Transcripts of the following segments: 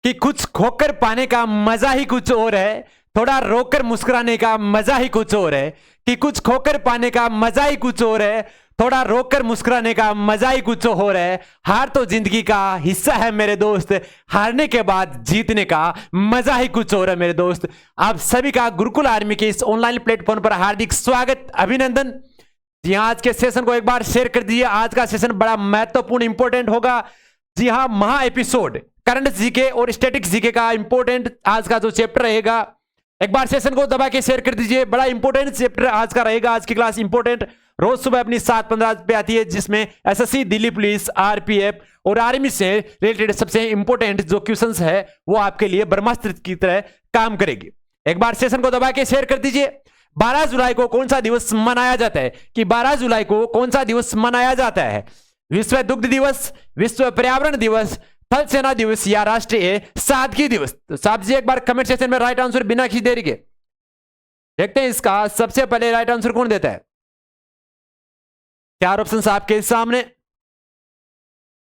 कि कुछ खोकर पाने का मजा ही कुछ और है, थोड़ा रोकर मुस्कुराने का मजा ही कुछ और है। कि कुछ खोकर पाने का मजा ही कुछ और है, थोड़ा रोकर मुस्कुराने का मजा ही कुछ और है। हार तो जिंदगी का हिस्सा है मेरे दोस्त, हारने के बाद जीतने का मजा ही कुछ और है मेरे दोस्त। आप सभी का गुरुकुल आर्मी के इस ऑनलाइन प्लेटफॉर्म पर हार्दिक स्वागत, अभिनंदन। जी हाँ, आज के सेशन को एक बार शेयर कर दीजिए। आज का सेशन बड़ा महत्वपूर्ण इंपॉर्टेंट होगा। जी हाँ, महा एपिसोड करंट जीके और स्टैटिक जीके का इंपॉर्टेंट आज का जो चैप्टर रहेगा, एक बार सेशन को दबा के शेयर कर दीजिए। बड़ा इंपॉर्टेंट चैप्टर आज का रहेगा। आज की क्लास इंपॉर्टेंट रोज सुबह अपनी 7:15 पे आती है, जिसमें एसएससी, दिल्ली पुलिस, आरपीएफ और आर्मी से रिलेटेड सबसे इंपॉर्टेंट जो क्वेश्चंस है वो आपके लिए ब्रह्मास्त्र की तरह काम करेगी। एक बार सेशन को दबा के शेयर कर दीजिए। 12 जुलाई को कौन सा दिवस मनाया जाता है? कि 12 जुलाई को कौन सा दिवस मनाया जाता है? विश्व दुग्ध दिवस, विश्व पर्यावरण दिवस, थल सेना दिवस या राष्ट्रीय सादगी दिवस? तो साहब जी एक बार कमेंट सेक्शन में राइट आंसर बिना किसी देरी के देखते हैं। इसका सबसे पहले राइट आंसर कौन देता है? 4 ऑप्शन आपके सामने।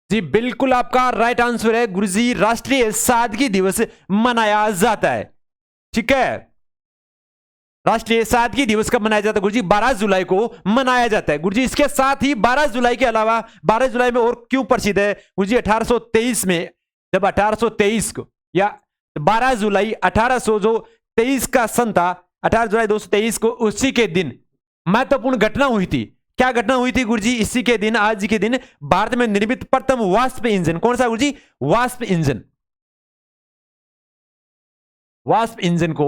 जी बिल्कुल आपका राइट आंसर है गुरुजी, राष्ट्रीय सादगी दिवस मनाया जाता है। ठीक है, राष्ट्रीय सादगी दिवस कब मनाया जाता है गुरुजी? 12 जुलाई को मनाया जाता है गुरुजी। इसके साथ ही 12 जुलाई के अलावा 12 जुलाई में और क्यों प्रसिद्ध है गुरुजी? 1823 में, जब 1823 को, या 12 जुलाई 1823 का सन था, 18 जुलाई 223 को, उसी के दिन महत्वपूर्ण घटना हुई थी। क्या घटना हुई थी गुरुजी? इसी के दिन, आज के दिन भारत में निर्मित प्रथम वाष्प इंजन, कौन सा गुरुजी? वाष्प इंजन। वाष्प इंजन को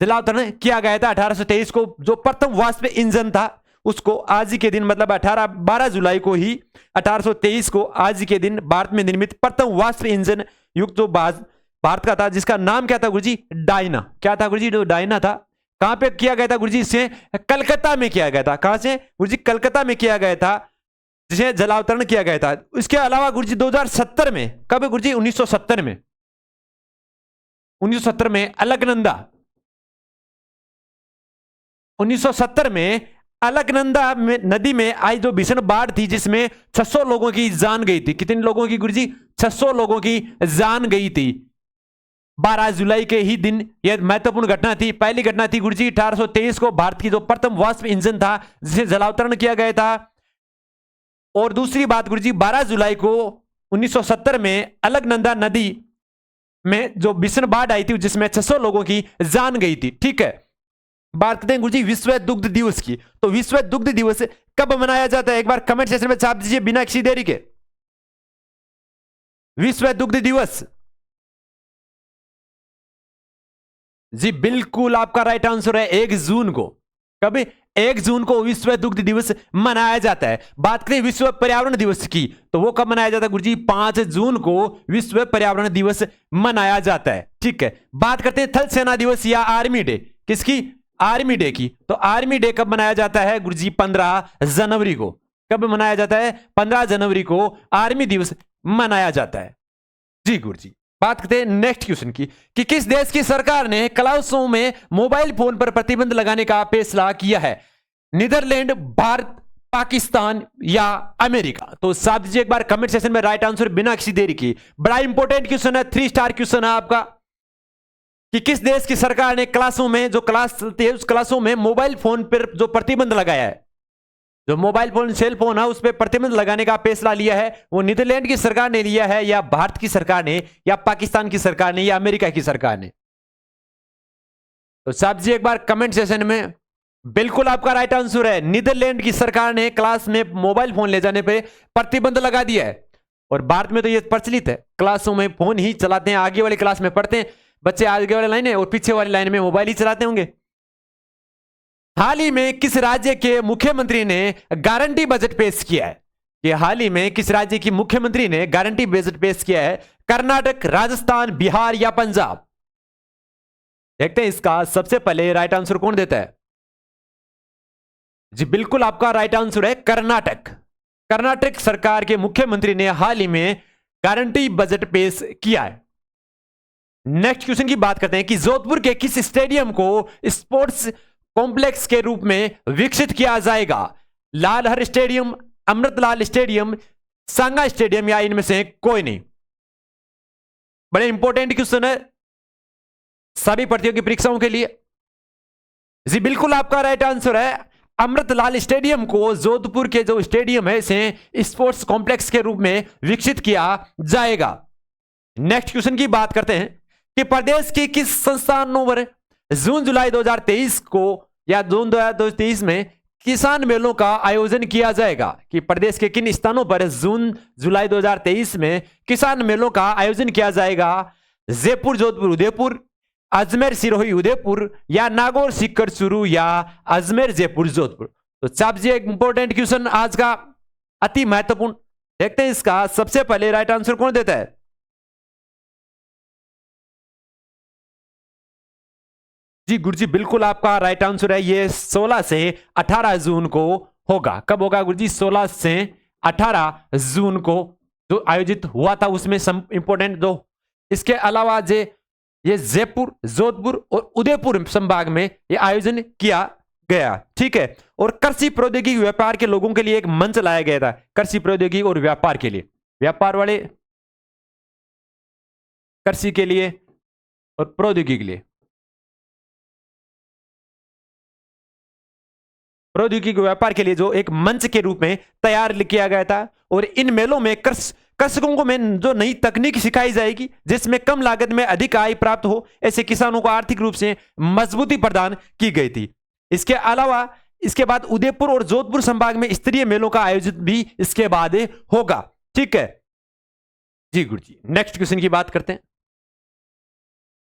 जलावतरण किया गया था 1823 को। जो प्रथम वाष्प इंजन था उसको आज के दिन, मतलब 12 जुलाई को ही 1823 को, आज के दिन भारत में निर्मित प्रथम वाष्प इंजन युक्त जो भारत का था, जिसका नाम क्या था गुरुजी? डायना। क्या था गुरुजी? जो डायना था। कहां पे किया गया था गुरुजी? इसे कलकत्ता में किया गया था। कहां से गुरुजी? कलकत्ता में किया गया था, जिसे जलावतरण किया गया था। इसके अलावा गुरुजी 2070 में, कब गुरुजी? 1970 में, 1970 में अलकनंदा, 1970 में अलकनंदा में नदी में आई जो भीषण बाढ़ थी, जिसमें 600 लोगों की जान गई थी। कितने लोगों की गुरुजी? 600 लोगों की जान गई थी। 12 जुलाई के ही दिन यह महत्वपूर्ण घटना थी। पहली घटना थी गुरुजी 1823 को, भारत की जो प्रथम वाष्प इंजन था जिसे जलावतरण किया गया था। और दूसरी बात गुरुजी, 12 जुलाई को 1970 में अलकनंदा नदी में जो भीषण बाढ़ आई थी, जिसमें 600 लोगों की जान गई थी। ठीक है, बात करते हैं गुरुजी विश्व दुग्ध दिवस की। तो विश्व दुग्ध दिवस कब मनाया जाता है? एक बार कमेंट सेक्शन में छाप दीजिए बिना किसी देरी के। विश्व दुग्ध दिवस, जी बिल्कुल आपका राइट आंसर है 1 जून को। कब? 1 जून को विश्व दुग्ध दिवस मनाया जाता है। बात करें विश्व पर्यावरण दिवस की, तो वो कब मनाया जाता है गुरुजी? 5 जून को विश्व पर्यावरण दिवस मनाया जाता है। ठीक है, बात करते हैं थल सेना दिवस या आर्मी डे। किसकी? आर्मी डे की। तो आर्मी डे कब मनाया जाता है गुरुजी? 15 जनवरी को। कब मनाया जाता है? 15 जनवरी को आर्मी दिवस मनाया जाता है। जी गुरुजी, बात करते हैं नेक्स्ट क्वेश्चन की, कि किस देश की सरकार ने क्लासों में मोबाइल फोन पर प्रतिबंध लगाने का फैसला किया है? नीदरलैंड, भारत, पाकिस्तान या अमेरिका? तो साहब जी एक बार कमेंट सेक्शन में राइट आंसर बिना किसी देरी की। बड़ा इंपॉर्टेंट क्वेश्चन है, 3 स्टार क्वेश्चन है आपका, कि किस देश की सरकार ने क्लासों में, जो क्लास चलती है उस क्लासों में मोबाइल फोन पर जो प्रतिबंध लगाया है, जो मोबाइल फोन, सेल फोन है, उस पर प्रतिबंध लगाने का फैसला लिया है, वो नीदरलैंड की सरकार ने लिया है, या भारत की सरकार ने, या पाकिस्तान की सरकार ने, या अमेरिका की सरकार ने? तो साहब जी एक बार कमेंट सेशन में, बिल्कुल आपका राइट आंसर है नीदरलैंड की सरकार ने क्लास में मोबाइल फोन ले जाने पर प्रतिबंध लगा दिया है। और भारत में तो यह प्रचलित है, क्लासों में फोन ही चलाते हैं। आगे वाली क्लास में पढ़ते हैं बच्चे आगे वाली लाइन है, और पीछे वाली लाइन में मोबाइल ही चलाते होंगे। हाल ही में किस राज्य के मुख्यमंत्री ने गारंटी बजट पेश किया है? कि हाल ही में किस राज्य की मुख्यमंत्री ने गारंटी बजट पेश किया है? कर्नाटक, राजस्थान, बिहार या पंजाब? देखते हैं इसका सबसे पहले राइट आंसर कौन देता है। जी बिल्कुल आपका राइट आंसर है कर्नाटक। कर्नाटक सरकार के मुख्यमंत्री ने हाल ही में गारंटी बजट पेश किया है। नेक्स्ट क्वेश्चन की बात करते हैं, कि जोधपुर के किस स्टेडियम को स्पोर्ट्स कॉम्प्लेक्स के रूप में विकसित किया जाएगा? लालहर स्टेडियम, अमृतलाल स्टेडियम, सांगा स्टेडियम या इनमें से कोई नहीं। बड़े इंपॉर्टेंट क्वेश्चन है सभी प्रतियोगी परीक्षाओं के लिए। जी बिल्कुल आपका राइट आंसर है अमृतलाल स्टेडियम को जोधपुर के जो स्टेडियम है इसे स्पोर्ट्स कॉम्प्लेक्स के रूप में विकसित किया जाएगा। नेक्स्ट क्वेश्चन की बात करते हैं कि प्रदेश के किस संस्थानों पर जून जुलाई 2023 को या जून 2023 में किसान मेलों का आयोजन किया जाएगा। कि प्रदेश के किन स्थानों पर जून जुलाई 2023 में किसान मेलों का आयोजन किया जाएगा। जयपुर जोधपुर उदयपुर, अजमेर सिरोही उदयपुर या नागौर सीकर चूरू या अजमेर जयपुर जोधपुर। तो साहब जी एक इंपॉर्टेंट क्वेश्चन आज का अति महत्वपूर्ण, देखते हैं इसका सबसे पहले राइट आंसर कौन देता है। जी गुरुजी बिल्कुल आपका राइट आंसर है, ये 16 से 18 जून को होगा। कब होगा गुरुजी? 16 से 18 जून को जो आयोजित हुआ था उसमें इंपॉर्टेंट दो। इसके अलावा ये जयपुर जोधपुर और उदयपुर संभाग में ये आयोजन किया गया, ठीक है। और कृषि प्रौद्योगिकी व्यापार के लोगों के लिए एक मंच लाया गया था, कृषि प्रौद्योगिकी और व्यापार के लिए, व्यापार वाले कृषि के लिए और प्रौद्योगिकी के लिए, प्रौद्योगिकी व्यापार के लिए जो एक मंच के रूप में तैयार किया गया था। और इन मेलों में कृषकों को में जो नई तकनीक सिखाई जाएगी जिसमें कम लागत में अधिक आय प्राप्त हो, ऐसे किसानों को आर्थिक रूप से मजबूती प्रदान की गई थी। इसके अलावा इसके बाद उदयपुर और जोधपुर संभाग में स्तरीय मेलों का आयोजन भी इसके बाद होगा, ठीक है जी गुरुजी। नेक्स्ट क्वेश्चन की बात करते हैं।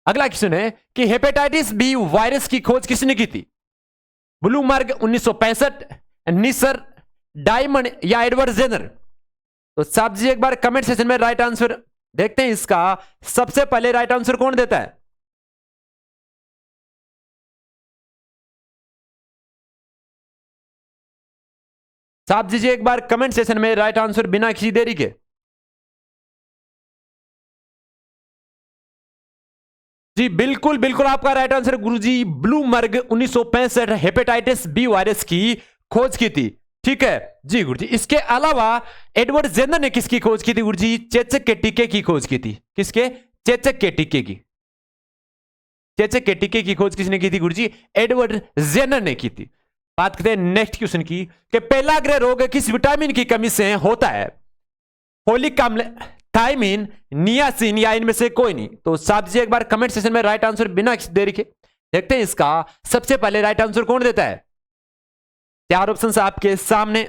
अगला क्वेश्चन है कि हेपेटाइटिस बी वायरस की खोज किसने की थी। ब्लूमबर्ग 1965, निसर, डायमंड या एडवर्ड जेनर। तो साहब जी एक बार कमेंट सेक्शन में राइट आंसर देखते हैं इसका सबसे पहले राइट आंसर कौन देता है। साहब जी एक बार कमेंट सेक्शन में राइट आंसर बिना किसी देरी के। जी बिल्कुल बिल्कुल आपका राइट आंसर गुरुजी, ब्लूमबर्ग 1965 हेपेटाइटिस बी वायरस की खोज की थी, ठीक है जी गुरुजी। इसके अलावा एडवर्ड जेनर ने किसकी खोज की थी गुरुजी? चेचक के टीके की खोज की थी। किसके? चेचक के टीके की। चेचक के टीके की खोज किसने की थी गुरुजी? एडवर्ड जेनर ने की थी। बात करते हैं नेक्स्ट क्वेश्चन की कि पेलाग्रे रोग किस विटामिन की कमी से होता है। फोलिक अम्ल, थायमिन, नियासिन या इनमें से कोई नहीं। तो साहब जी एक बार कमेंट सेक्शन में राइट आंसर बिना देरी के देखते हैं इसका सबसे पहले राइट आंसर कौन देता है। 4 ऑप्शन आपके सामने।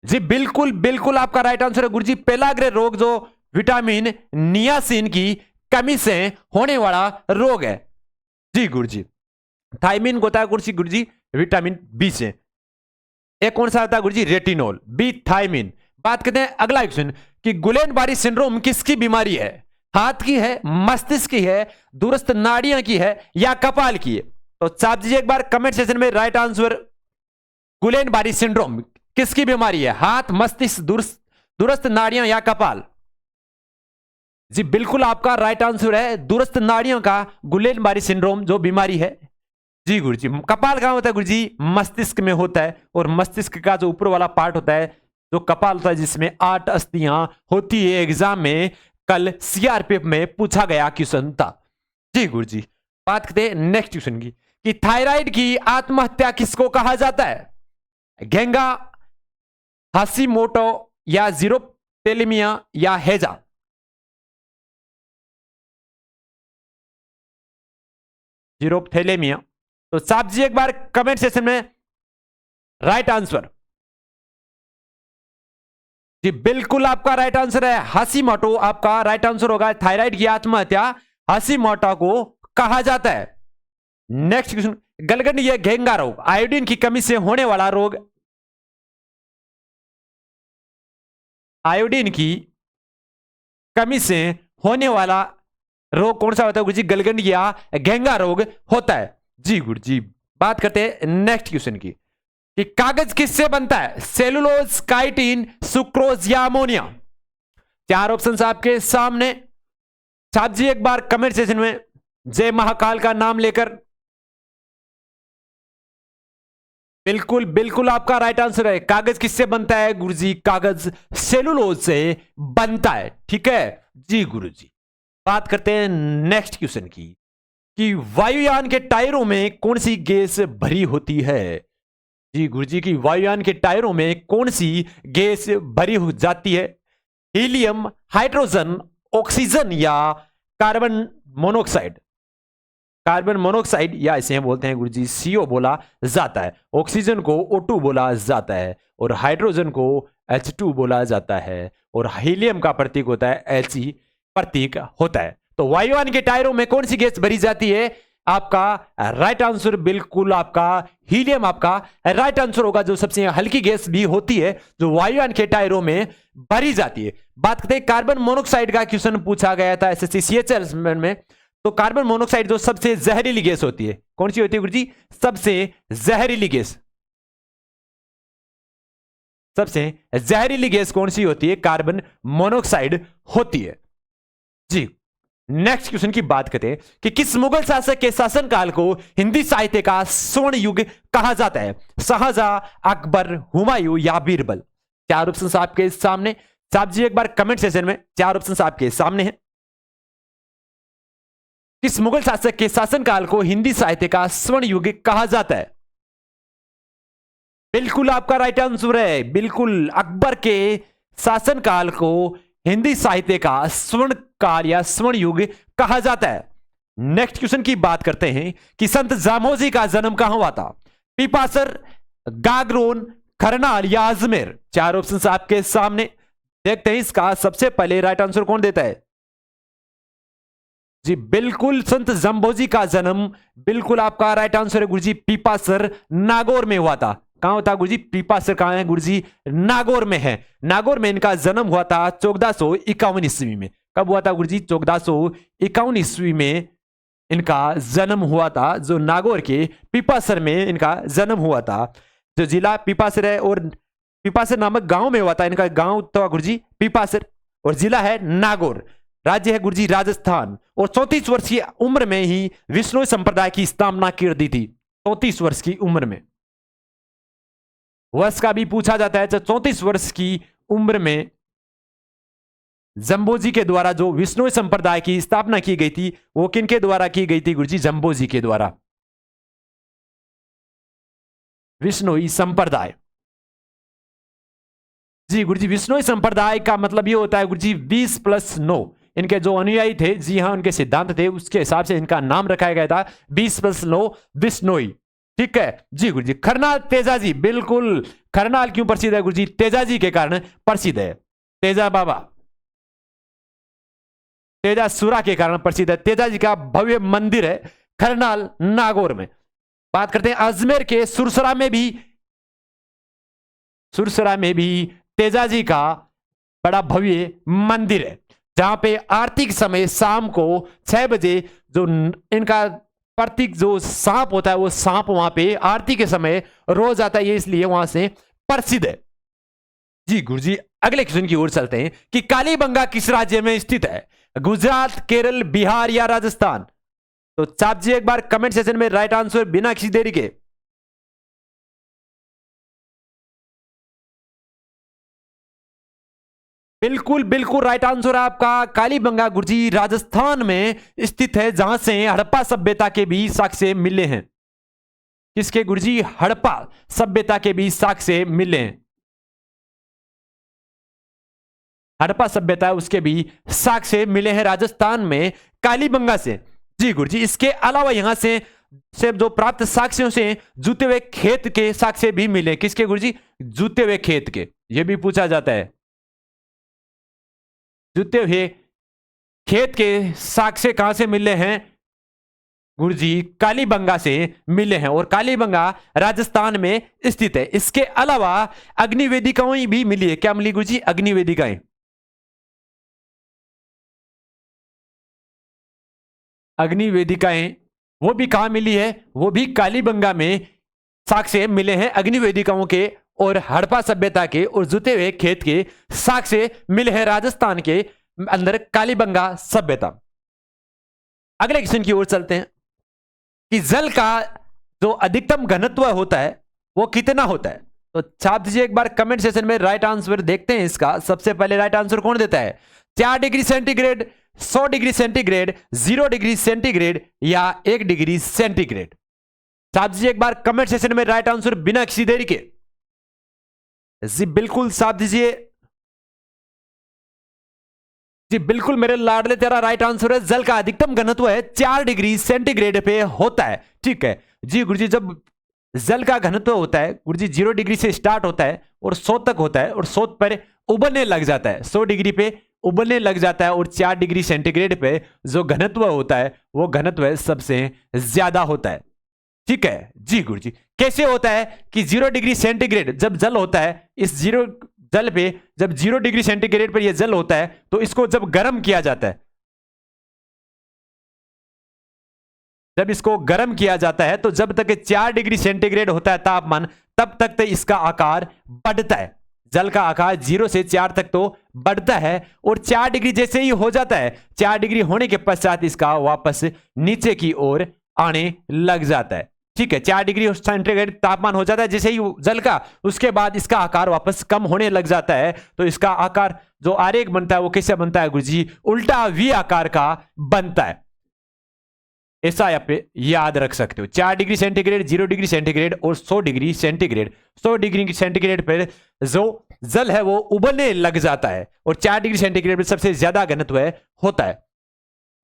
जी बिल्कुल बिल्कुल आपका राइट आंसर है गुरुजी, पेलाग्रे रोग जो विटामिन नियासिन की कमी से होने वाला रोग है जी गुरुजी। थायमिन को होता है गुरुजी विटामिन बी से। एक कौन सा होता है गुरुजी? Retinol, B thiamine. बात करते हैं अगला क्वेश्चन कि गुलेन-बारी सिंड्रोम किसकी बीमारी है। हाथ की है, मस्तिष्क की है, दूरस्थ नाड़ियां की है या कपाल की है। तो साहब जी एक बार कमेंट सेक्शन में राइट आंसर गुलेन-बारी सिंड्रोम किसकी बीमारी है। हाथ, मस्तिष्क, दूरस्थ नाड़ियां या कपाल। जी बिल्कुल आपका राइट आंसर है दूरस्थ नाड़ियों का गुलेन-बारी सिंड्रोम जो बीमारी है जी गुरुजी। कपाल कहां होता है गुरुजी? मस्तिष्क में होता है। और मस्तिष्क का जो ऊपर वाला पार्ट होता है जो कपाल होता है जिसमें 8 अस्थियां होती है। एग्जाम में कल सीआरपीएफ में पूछा गया क्वेश्चन था जी गुरुजी। बात करते हैं नेक्स्ट क्वेश्चन की कि थायराइड की आत्महत्या किसको कहा जाता है। घेंगा, हाशिमोटो या जीरोथैलेमिया या हेजा। जीरोथैलेमिया। तो साहब जी एक बार कमेंट सेक्शन में राइट आंसर। जी बिल्कुल आपका राइट आंसर है हाशिमोटो आपका राइट आंसर होगा। थायराइड की आत्महत्या हाशिमोटो को कहा जाता है। नेक्स्ट क्वेश्चन, गलगंड या घेंगा रोग आयोडीन की कमी से होने वाला रोग। आयोडीन की कमी से होने वाला रोग कौन सा होता है गुरुजी? गलगंड या घेंगा रोग होता है जी गुरुजी। बात करते हैं नेक्स्ट क्वेश्चन की कि कागज किससे बनता है। सेलुलोज, काइटिन, सुक्रोज या अमोनिया। 4 ऑप्शन आपके सामने। साहब जी एक बार कमेंट सेक्शन में जय महाकाल का नाम लेकर बिल्कुल बिल्कुल आपका राइट आंसर है। कागज किससे बनता है गुरुजी? कागज सेलुलोज से बनता है। ठीक है जी गुरुजी। बात करते हैं नेक्स्ट क्वेश्चन की कि वायुयान के टायरों में कौन सी गैस भरी होती है? जी गुरुजी की वायुयान के टायरों में कौन सी गैस भरी हो जाती है? हीलियम, हाइड्रोजन, ऑक्सीजन या कार्बन मोनोऑक्साइड? कार्बन मोनोऑक्साइड या इसे हम बोलते हैं गुरुजी CO बोला जाता है, ऑक्सीजन को O2 बोला जाता है और हाइड्रोजन को H2 बोला जाता है और हीलियम का प्रतीक होता है He प्रतीक होता है। तो वायुयान के टायरों में कौन सी गैस भरी जाती है? आपका राइट आंसर बिल्कुल आपका हीलियम आपका राइट आंसर होगा, जो सबसे हल्की गैस भी होती है जो वायुयान के टायरों में भरी जाती है। बात करते हैं कार्बन मोनोऑक्साइड का, क्वेश्चन पूछा गया था SSC CHL में। तो कार्बन मोनोऑक्साइड जो सबसे जहरीली गैस होती है, कौन सी होती है गुरुजी? सबसे जहरीली गैस, सबसे जहरीली गैस कौन सी होती है? कार्बन मोनोऑक्साइड होती है जी। नेक्स्ट क्वेश्चन की बात करते हैं कि किस मुगल शासक के शासनकाल को हिंदी साहित्य का स्वर्ण युग कहा जाता है? शाहजहां, अकबर, हुमायूं या बीरबल? चार ऑप्शन आपके सामने, साहब जी एक बार कमेंट सेशन में चार ऑप्शन आपके सामने हैं। किस मुगल शासक के शासनकाल को हिंदी साहित्य का स्वर्ण युग कहा जाता है? बिल्कुल आपका राइट आंसर है, बिल्कुल अकबर के शासनकाल को हिंदी साहित्य का स्वर्ण काल या स्वर्ण युग कहा जाता है। नेक्स्ट क्वेश्चन की बात करते हैं कि संत जामोजी का जन्म कहां हुआ था? पीपासर, गागरोन, करनाल या अजमेर? चार ऑप्शन आपके सामने, देखते हैं इसका सबसे पहले राइट आंसर कौन देता है। जी बिल्कुल संत जम्बोजी का जन्म बिल्कुल आपका राइट आंसर है गुरुजी, पीपासर नागौर में हुआ था। कहां होता गुरुजी? पीपासर कहां है गुरुजी? नागौर में है। नागौर में इनका जन्म हुआ था 1451 ईस्वी में। कब हुआ था गुरुजी? 1451 ईस्वी में इनका जन्म हुआ था, जो नागौर के पीपासर में इनका जन्म हुआ था। जो जिला पीपासर है और पीपासर नामक गांव में हुआ था इनका, गांव तो गुरुजी पीपासर और जिला है नागौर, राज्य है गुरुजी राजस्थान। और 34 वर्ष की उम्र में ही विष्णु संप्रदाय की स्थापना कर दी थी। 34 वर्ष की उम्र में, वर्ष का भी पूछा जाता है। 34 वर्ष की उम्र में जम्बोजी के द्वारा जो विष्णु संप्रदाय की स्थापना की गई थी, वो किनके द्वारा की गई थी गुरुजी? जम्बोजी के द्वारा, विष्णुई संप्रदाय। जी गुरुजी विष्णुई संप्रदाय का मतलब ये होता है गुरुजी 20+9। इनके जो अनुयायी थे, जी हाँ उनके सिद्धांत थे, उसके हिसाब से इनका नाम रखा गया था 20+9 विष्णुई। ठीक है जी गुरुजी। खरनाल तेजाजी, बिल्कुल खरनाल क्यों प्रसिद्ध है गुरुजी? तेजाजी के कारण प्रसिद्ध है। तेजा बाबा, तेजासुरा के कारण प्रसिद्ध है। तेजाजी का भव्य मंदिर है खरनाल नागौर में। बात करते हैं अजमेर के सुरसरा में भी तेजाजी का बड़ा भव्य मंदिर है, जहां पे आरती के समय शाम को 6 बजे जो इनका प्रतीक जो सांप होता है, वो सांप वहां पे आरती के समय रोज आता है, इसलिए वहां से प्रसिद्ध है। जी गुरुजी अगले क्वेश्चन की ओर चलते हैं कि कालीबंगा किस राज्य में स्थित है? गुजरात, केरल, बिहार या राजस्थान? तो चाप जी एक बार कमेंट सेशन में राइट आंसर बिना किसी देरी के। बिल्कुल बिल्कुल राइट आंसर है आपका कालीबंगा गुरुजी राजस्थान में स्थित है, जहां से हड़प्पा सभ्यता के भी साक्ष्य मिले हैं। किसके गुरुजी? हड़प्पा सभ्यता के भी साक्ष्य मिले हैं। हड़प्पा सभ्यता उसके भी साक्ष्य मिले हैं राजस्थान में कालीबंगा से। जी गुरुजी इसके अलावा यहां से जो प्राप्त साक्ष्यों से जूते हुए खेत के साक्ष्य भी मिले। किसके गुरुजी? जूते हुए खेत के। यह भी पूछा जाता है, जूते हुए खेत के साक्ष्य कहां से मिले हैं गुरुजी? कालीबंगा से मिले हैं और कालीबंगा राजस्थान में स्थित है। इसके अलावा अग्निवेदिकाएं भी मिली है। क्या मिली गुरुजी? अग्निवेदिकाएं। अग्निवेदिकाएं वो भी कहां मिली है? वो भी कालीबंगा में साक्ष्य मिले हैं अग्निवेदिकाओं के और हड़प्पा सभ्यता के और जुते हुए खेत के साक्ष्य मिले हैं राजस्थान के अंदर कालीबंगा सभ्यता। अगले क्वेश्चन की ओर चलते हैं कि जल का जो अधिकतम घनत्व होता है वो कितना होता है? तो छाप दीजिए एक बार कमेंट सेशन में राइट आंसर। देखते हैं इसका सबसे पहले राइट आंसर कौन देता है? 4 degree centigrade, 100 degree centigrade, 0 degree centigrade या 1 डिग्री सेंटीग्रेड। छाप दीजिए एक बार कमेंट सेशन में राइट आंसर बिना किसी देरी के। जी बिल्कुल छाप दीजिए। जी बिल्कुल मेरे लाडले, तेरा राइट आंसर है जल का अधिकतम घनत्व है 4 डिग्री सेंटीग्रेड पे होता है। ठीक है जी गुरुजी, जब जल का घनत्व होता है गुरुजी 0 डिग्री से स्टार्ट होता है और 100 तक होता है और 100 पर उबलने लग जाता है, 100 डिग्री पे उबलने लग जाता है और 4 डिग्री सेंटीग्रेड पे जो घनत्व होता है वो घनत्व सबसे ज्यादा होता है। ठीक है जी गुरुजी। कैसे होता है कि 0 डिग्री सेंटीग्रेड जब जल होता है, इस जीरो जल पे जब 0 डिग्री सेंटीग्रेड पर यह जल होता है तो इसको जब गर्म किया जाता है, जब इसको गर्म किया जाता है तो जब तक 4 डिग्री सेंटीग्रेड होता है तापमान, तब तक तो इसका आकार बढ़ता है। जल का आकार 0 से 4 तक तो बढ़ता है और 4 डिग्री जैसे ही हो जाता है, 4 डिग्री होने के पश्चात इसका वापस नीचे की ओर आने लग जाता है। ठीक है, 4 डिग्री सेंटीग्रेड तापमान हो जाता है जैसे ही जल का, उसके बाद इसका आकार वापस कम होने लग जाता है। तो इसका आकार जो आरेख बनता है वो कैसे बनता है गुरुजी? उल्टा वी आकार का बनता है। ऐसा आप याद रख सकते हो। 4 डिग्री सेंटीग्रेड, 0 डिग्री सेंटीग्रेड और 100 डिग्री सेंटीग्रेड। 100 डिग्री सेंटीग्रेड पर जो जल है वो उबलने लग जाता है और 4 डिग्री सेंटीग्रेड पर सबसे ज्यादा घनत्व होता है।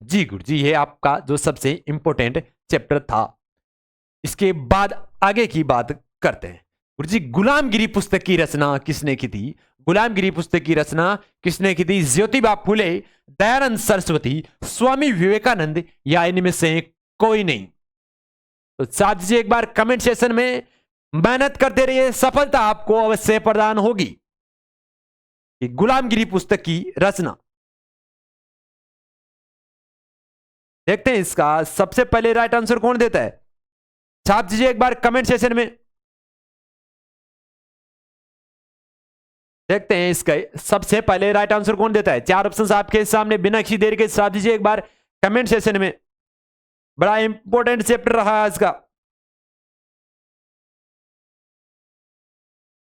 जी गुरुजी, ये आपका जो सबसे इंपॉर्टेंट चैप्टर था। इसके बाद आगे की बात करते हैं। गुरुजी, गुलामगिरी पुस्तक की रचना किसने की थी? गुलामगिरी पुस्तक की रचना किसने की थी? ज्योतिबा फुले, दयानंद सरस्वती, स्वामी विवेकानंद या इनमें से कोई नहीं? तो साथ दीजिए एक बार कमेंट सेशन में। मेहनत करते रहिए, सफलता आपको अवश्य प्रदान होगी। गुलामगिरी पुस्तक की रचना देखते हैं, इसका सबसे पहले राइट आंसर कौन देता है? छाप दीजिए एक बार कमेंट सेशन में। देखते हैं इसका सबसे पहले राइट आंसर कौन देता है। 4 ऑप्शंस आपके सामने, बिना किसी देरी के छाप दीजिए एक बार कमेंट सेशन में। बड़ा इंपॉर्टेंट चैप्टर रहा आज का।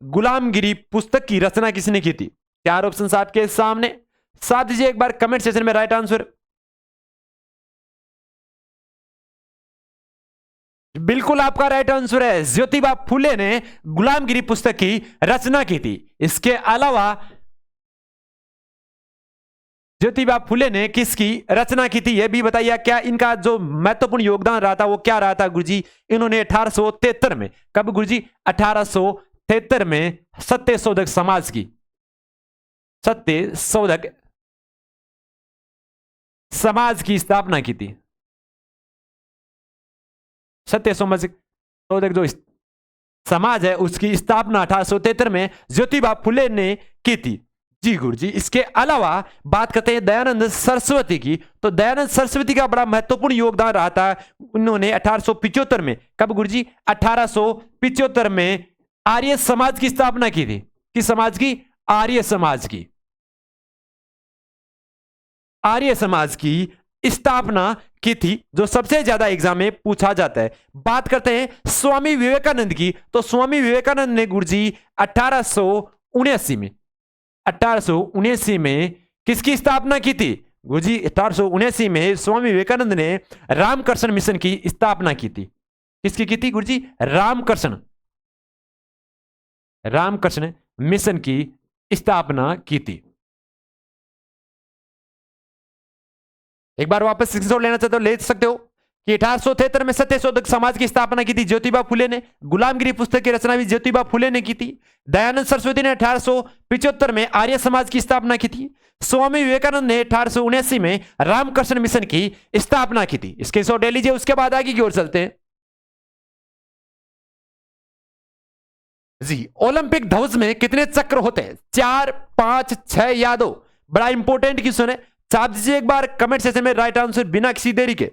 गुलामगिरी पुस्तक की रचना किसने की थी? 4 ऑप्शंस आपके सामने, छाप दीजिए एक बार कमेंट सेशन में राइट आंसर। बिल्कुल आपका राइट आंसर है, ज्योतिबा फुले ने गुलामगिरी पुस्तक की रचना की थी। इसके अलावा ज्योतिबा फुले ने किसकी रचना की थी यह भी बताइए। क्या इनका जो महत्वपूर्ण योगदान रहा था वो क्या रहा था गुरुजी? इन्होंने 1873 में, कब गुरुजी? 1873 में सत्य शोधक समाज की, सत्य शोधक समाज की स्थापना की थी। सत्य शोधक जो समाज है उसकी स्थापना 1873 में ज्योतिबा फुले ने की थी। जी गुरुजी। इसके अलावा बात करते हैं दयानंद सरस्वती की, तो दयानंद सरस्वती का बड़ा महत्वपूर्ण योगदान रहा था। उन्होंने 1875 में, कब गुरुजी? 1875 में आर्य समाज की स्थापना की थी। किस समाज की? आर्य समाज की, आर्य समाज की स्थापना की थी, जो सबसे ज्यादा एग्जाम में पूछा जाता है। बात करते हैं स्वामी विवेकानंद की, तो स्वामी विवेकानंद ने गुरुजी 1879 में, 1879 में किसकी स्थापना की थी गुरुजी? 1879 में स्वामी विवेकानंद ने रामकृष्ण मिशन की स्थापना की थी। किसकी की थी गुरुजी? रामकृष्ण मिशन की स्थापना की थी। एक बार वापस स्क्रीनशॉट लेना चाहते हो ले सकते हो कि 1873 में सत्य शोधक समाज की स्थापना की थी ज्योतिबा फुले ने। गुलामगिरी पुस्तक की रचना भी ज्योतिबा फुले ने की थी। दयानंद सरस्वती ने 1875 में आर्य समाज की स्थापना की थी। स्वामी विवेकानंद ने 1879 में रामकृष्ण मिशन की स्थापना की थी। स्क्रीनशॉट ले लीजिए, उसके बाद आगे की ओर चलते हैं। जी, ओलंपिक ध्वज में कितने चक्र होते हैं? 4, 5, 6 या 2? बड़ा इंपॉर्टेंट क्वेश्चन है। छाप दीजिए एक बार कमेंट सेक्शन में राइट आंसर बिना किसी देरी के।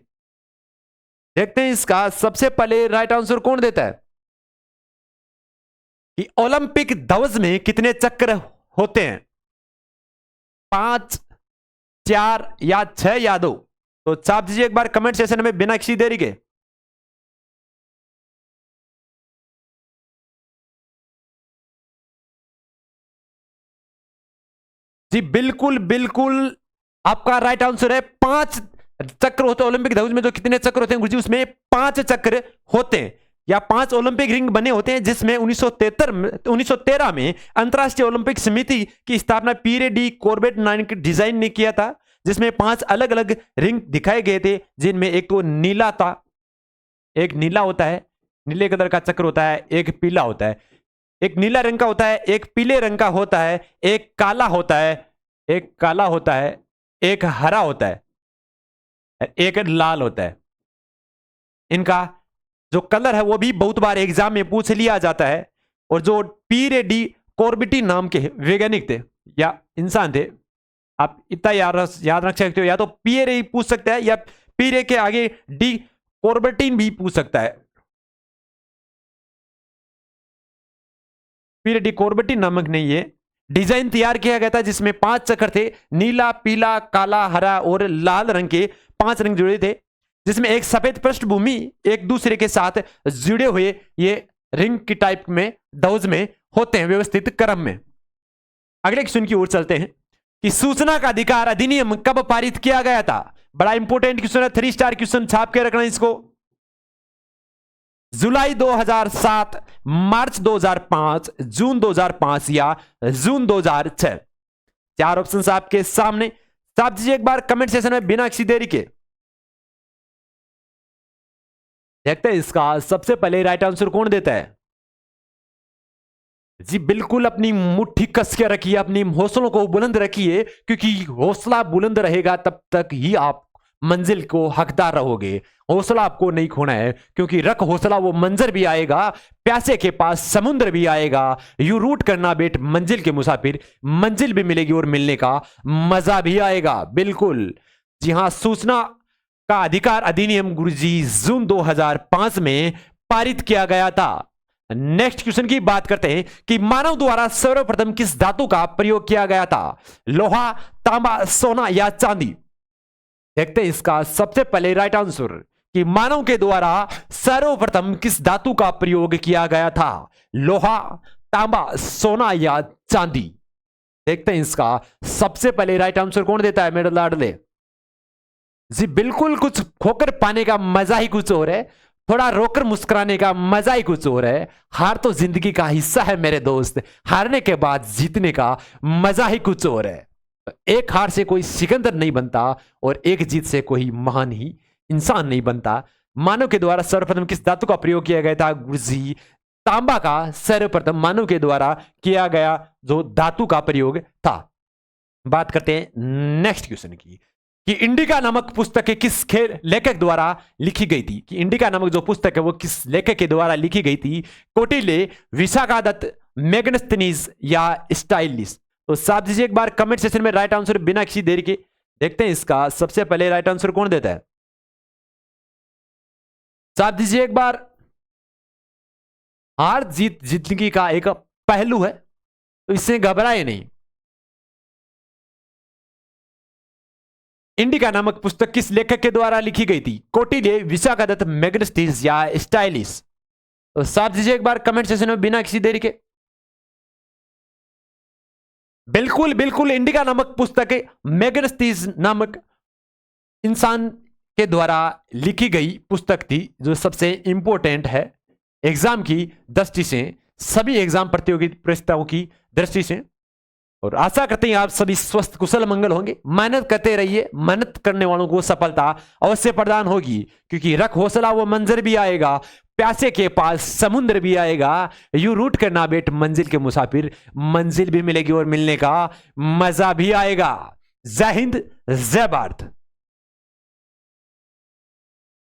देखते हैं इसका सबसे पहले राइट आंसर कौन देता है कि ओलंपिक ध्वज में कितने चक्र होते हैं? 5, 4 या 6 या 2? तो छाप दीजिए एक बार कमेंट सेक्शन में बिना किसी देरी के। जी बिल्कुल बिल्कुल आपका राइट आंसर है। 5 चक्र होते हैं ओलंपिक धनुष में। जो कितने चक्र होते हैं गुरुजी? उसमें 5 चक्र होते हैं, या 5 ओलंपिक रिंग बने होते हैं, जिसमें 1913 में अंतरराष्ट्रीय ओलंपिक समिति की स्थापना पीरे डी कॉर्बेट नाइन के डिजाइन ने किया था, जिसमें 5 अलग अलग रिंग दिखाए गए थे, जिनमें एक तो नीला था, एक नीला होता है, नीले कलर का चक्र होता है, एक पीला होता है, एक नीला रंग का होता है, एक पीले रंग का होता है, एक काला होता है, एक काला होता है, एक हरा होता है, एक लाल होता है। इनका जो कलर है वो भी बहुत बार एग्जाम में पूछ लिया जाता है। और जो पीरे डी कॉर्बिटी नाम के वैज्ञानिक थे या इंसान थे, आप इतना याद रख सकते हो, या तो पीरे ही पूछ सकता है, या पीरे के आगे डी कॉर्बेटिन भी पूछ सकता है। पीरे डी कॉर्बेटिन नामक ने ये डिजाइन तैयार किया गया था, जिसमें 5 चक्र थे, नीला, पीला, काला, हरा और लाल रंग के 5 रंग जुड़े थे, जिसमें एक सफेद पृष्ठभूमि एक दूसरे के साथ जुड़े हुए ये रिंग की टाइप में डोज में होते हैं, व्यवस्थित क्रम में। अगले क्वेश्चन की ओर चलते हैं कि सूचना का अधिकार अधिनियम कब पारित किया गया था? बड़ा इंपॉर्टेंट क्वेश्चन है, 3 स्टार क्वेश्चन, छाप के रखना इसको। जुलाई 2007, मार्च 2005, जून 2005 या जून 2006? 4 ऑप्शन आपके सामने, साफ दीजिए एक बार कमेंट सेशन में बिना किसी देरी के। देखते हैं इसका सबसे पहले राइट आंसर कौन देता है। जी बिल्कुल अपनी मुट्ठी कस के रखिए, अपनी हौसलों को बुलंद रखिए, क्योंकि हौसला बुलंद रहेगा तब तक ही आप मंजिल को हकदार रहोगे। हौसला आपको नहीं खोना है, क्योंकि रख हौसला, वो मंजर भी आएगा, प्यासे के पास समुद्र भी आएगा। यू रूट करना बेट मंजिल के मुसाफिर, मंजिल भी मिलेगी और मिलने का मजा भी आएगा। बिल्कुल जी हाँ, सूचना का अधिकार अधिनियम गुरुजी जून 2005 में पारित किया गया था। नेक्स्ट क्वेश्चन की बात करते हैं कि मानव द्वारा सर्वप्रथम किस धातु का प्रयोग किया गया था? लोहा, तांबा, सोना या चांदी? देखते हैं इसका सबसे पहले राइट आंसर कि मानव के द्वारा सर्वप्रथम किस धातु का प्रयोग किया गया था? लोहा, तांबा, सोना या चांदी? देखते हैं इसका सबसे पहले राइट आंसर कौन देता है मेरे लाडले? जी बिल्कुल, कुछ खोकर पाने का मजा ही कुछ और है, थोड़ा रोकर मुस्कुराने का मजा ही कुछ और है। हार तो जिंदगी का हिस्सा है मेरे दोस्त, हारने के बाद जीतने का मजा ही कुछ और है। एक हार से कोई सिकंदर नहीं बनता और एक जीत से कोई महान ही इंसान नहीं बनता। मानव के द्वारा सर्वप्रथम किस धातु का प्रयोग किया गया था गुरुजी? तांबा का सर्वप्रथम मानव के द्वारा किया गया जो धातु का प्रयोग था। बात करते हैं नेक्स्ट क्वेश्चन की कि इंडिका नामक पुस्तक किस लेखक द्वारा लिखी गई थी? कि इंडिका नामक जो पुस्तक है वो किस लेखक के द्वारा लिखी गई थी? कौटिल्य, विशाखादत्त, मैग्नेस्थनीज या स्टाइलिस? तो साफ दीजिए एक बार कमेंट सेक्शन में राइट आंसर बिना किसी देरी के। देखते हैं इसका सबसे पहले राइट आंसर कौन देता है। साफ दीजिए एक बार। हार जीत जिंदगी का एक पहलू है, तो इससे घबराए नहीं। इंडिका नामक पुस्तक किस लेखक के द्वारा लिखी गई थी? कौटिल्य, विशाखादत्त, मैग्नेस्थनीज या स्टाइलिस? तो साफ दीजिए एक बार कमेंट सेक्शन में बिना किसी देरी के। बिल्कुल बिल्कुल, इंडिका नामक पुस्तक मैग्नेस्थनीज नामक इंसान के द्वारा लिखी गई पुस्तक थी, जो सबसे इंपॉर्टेंट है एग्जाम की दृष्टि से, सभी एग्जाम प्रतियोगी परीक्षाओं की दृष्टि से। और आशा करते हैं आप सभी स्वस्थ कुशल मंगल होंगे। मेहनत करते रहिए, मेहनत करने वालों को सफलता अवश्य प्रदान होगी, क्योंकि रख हौसला वो मंजर भी आएगा, प्यासे के पास समुद्र भी आएगा। यू रूट करना बेट मंजिल के मुसाफिर, मंजिल भी मिलेगी और मिलने का मजा भी आएगा। जय हिंद, जय भारत।